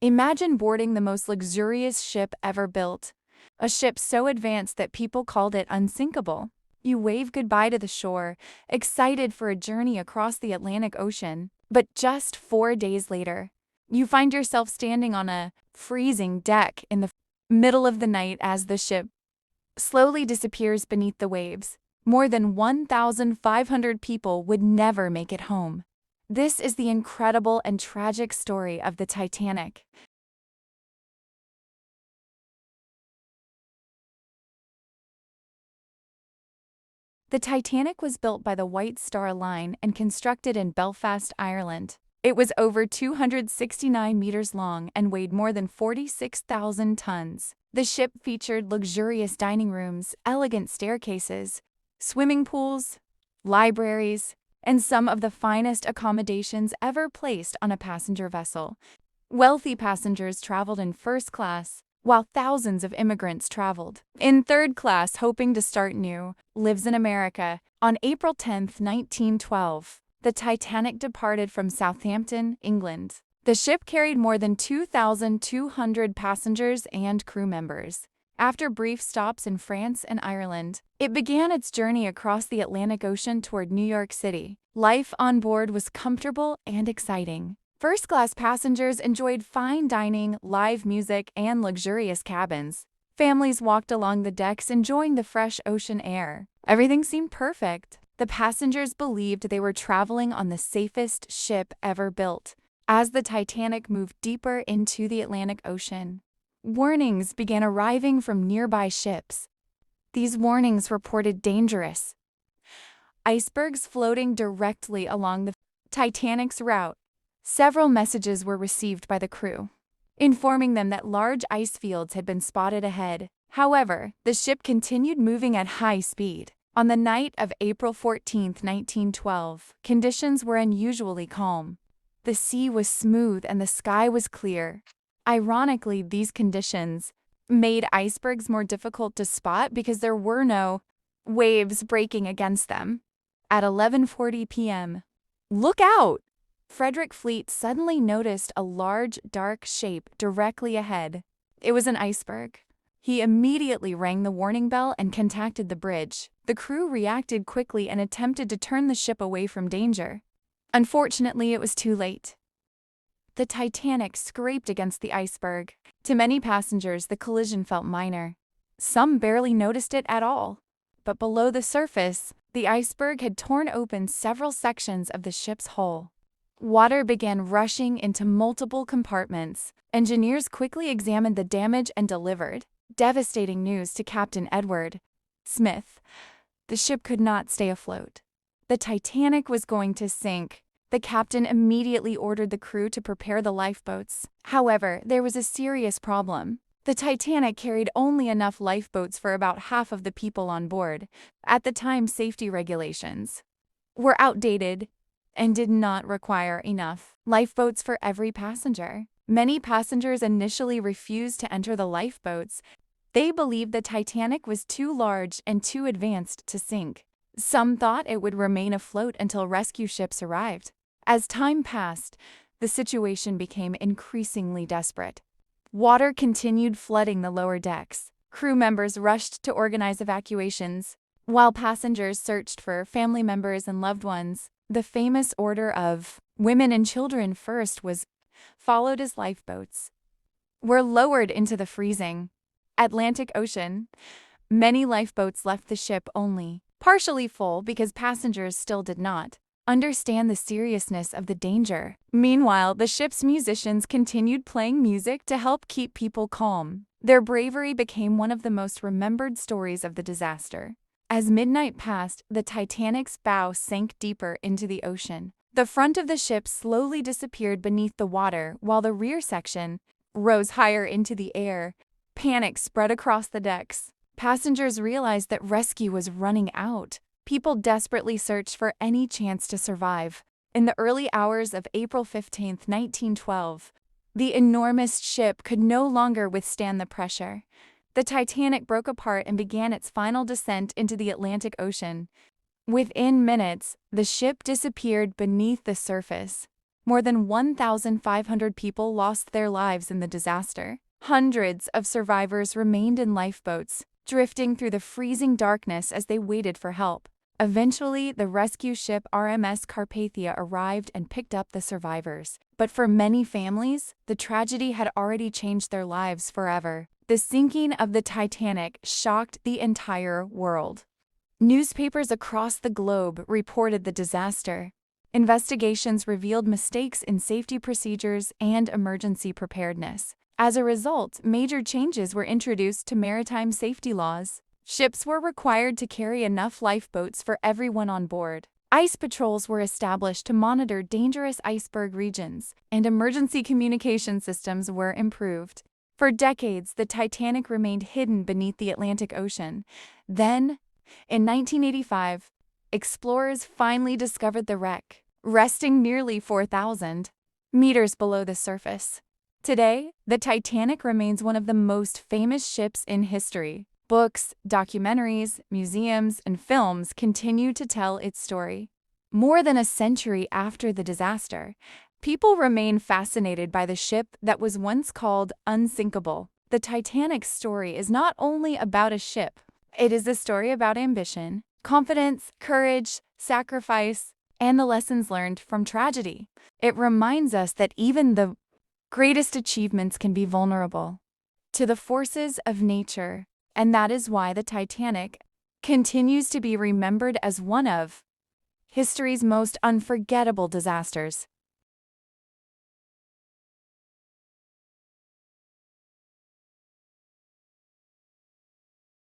Imagine boarding the most luxurious ship ever built. A ship so advanced that people called it unsinkable. You wave goodbye to the shore, excited for a journey across the Atlantic Ocean. But just 4 days later, you find yourself standing on a freezing deck in the middle of the night as the ship slowly disappears beneath the waves. More than 1,500 people would never make it home. This is the incredible and tragic story of the Titanic. The Titanic was built by the White Star Line and constructed in Belfast, Ireland. It was over 269 meters long and weighed more than 46,000 tons. The ship featured luxurious dining rooms, elegant staircases, swimming pools, libraries, and some of the finest accommodations ever placed on a passenger vessel. Wealthy passengers traveled in first class, while thousands of immigrants traveled in third class hoping to start new lives in America. On April 10, 1912, the Titanic departed from Southampton, England. The ship carried more than 2,200 passengers and crew members. After brief stops in France and Ireland, it began its journey across the Atlantic Ocean toward New York City. Life on board was comfortable and exciting. First-class passengers enjoyed fine dining, live music, and luxurious cabins. Families walked along the decks enjoying the fresh ocean air. Everything seemed perfect. The passengers believed they were traveling on the safest ship ever built. As the Titanic moved deeper into the Atlantic Ocean, warnings began arriving from nearby ships. These warnings reported dangerous icebergs floating directly along the Titanic's route. Several messages were received by the crew, informing them that large ice fields had been spotted ahead. However, the ship continued moving at high speed. On the night of April 14, 1912, conditions were unusually calm. The sea was smooth and the sky was clear. Ironically, these conditions made icebergs more difficult to spot because there were no waves breaking against them. At 11:40 p.m., "Look out!" Frederick Fleet suddenly noticed a large, dark shape directly ahead. It was an iceberg. He immediately rang the warning bell and contacted the bridge. The crew reacted quickly and attempted to turn the ship away from danger. Unfortunately, it was too late. The Titanic scraped against the iceberg. To many passengers, the collision felt minor. Some barely noticed it at all. But below the surface, the iceberg had torn open several sections of the ship's hull. Water began rushing into multiple compartments. Engineers quickly examined the damage and delivered devastating news to Captain Edward Smith. The ship could not stay afloat. The Titanic was going to sink. The captain immediately ordered the crew to prepare the lifeboats. However, there was a serious problem. The Titanic carried only enough lifeboats for about half of the people on board. At the time, safety regulations were outdated and did not require enough lifeboats for every passenger. Many passengers initially refused to enter the lifeboats. They believed the Titanic was too large and too advanced to sink. Some thought it would remain afloat until rescue ships arrived. As time passed, the situation became increasingly desperate. Water continued flooding the lower decks. Crew members rushed to organize evacuations, while passengers searched for family members and loved ones. The famous order of "women and children first" was followed as lifeboats were lowered into the freezing Atlantic Ocean. Many lifeboats left the ship only partially full because passengers still did not understand the seriousness of the danger. Meanwhile, the ship's musicians continued playing music to help keep people calm. Their bravery became one of the most remembered stories of the disaster. As midnight passed, the Titanic's bow sank deeper into the ocean. The front of the ship slowly disappeared beneath the water, while the rear section rose higher into the air. Panic spread across the decks. Passengers realized that rescue was running out. People desperately searched for any chance to survive. In the early hours of April 15, 1912, the enormous ship could no longer withstand the pressure. The Titanic broke apart and began its final descent into the Atlantic Ocean. Within minutes, the ship disappeared beneath the surface. More than 1,500 people lost their lives in the disaster. Hundreds of survivors remained in lifeboats, drifting through the freezing darkness as they waited for help. Eventually, the rescue ship RMS Carpathia arrived and picked up the survivors. But for many families, the tragedy had already changed their lives forever. The sinking of the Titanic shocked the entire world. Newspapers across the globe reported the disaster. Investigations revealed mistakes in safety procedures and emergency preparedness. As a result, major changes were introduced to maritime safety laws. Ships were required to carry enough lifeboats for everyone on board. Ice patrols were established to monitor dangerous iceberg regions, and emergency communication systems were improved. For decades, the Titanic remained hidden beneath the Atlantic Ocean. Then, in 1985, explorers finally discovered the wreck, resting nearly 4,000 meters below the surface. Today, the Titanic remains one of the most famous ships in history. Books, documentaries, museums, and films continue to tell its story. More than a century after the disaster, people remain fascinated by the ship that was once called unsinkable. The Titanic's story is not only about a ship, it is a story about ambition, confidence, courage, sacrifice, and the lessons learned from tragedy. It reminds us that even the greatest achievements can be vulnerable to the forces of nature. And that is why the Titanic continues to be remembered as one of history's most unforgettable disasters.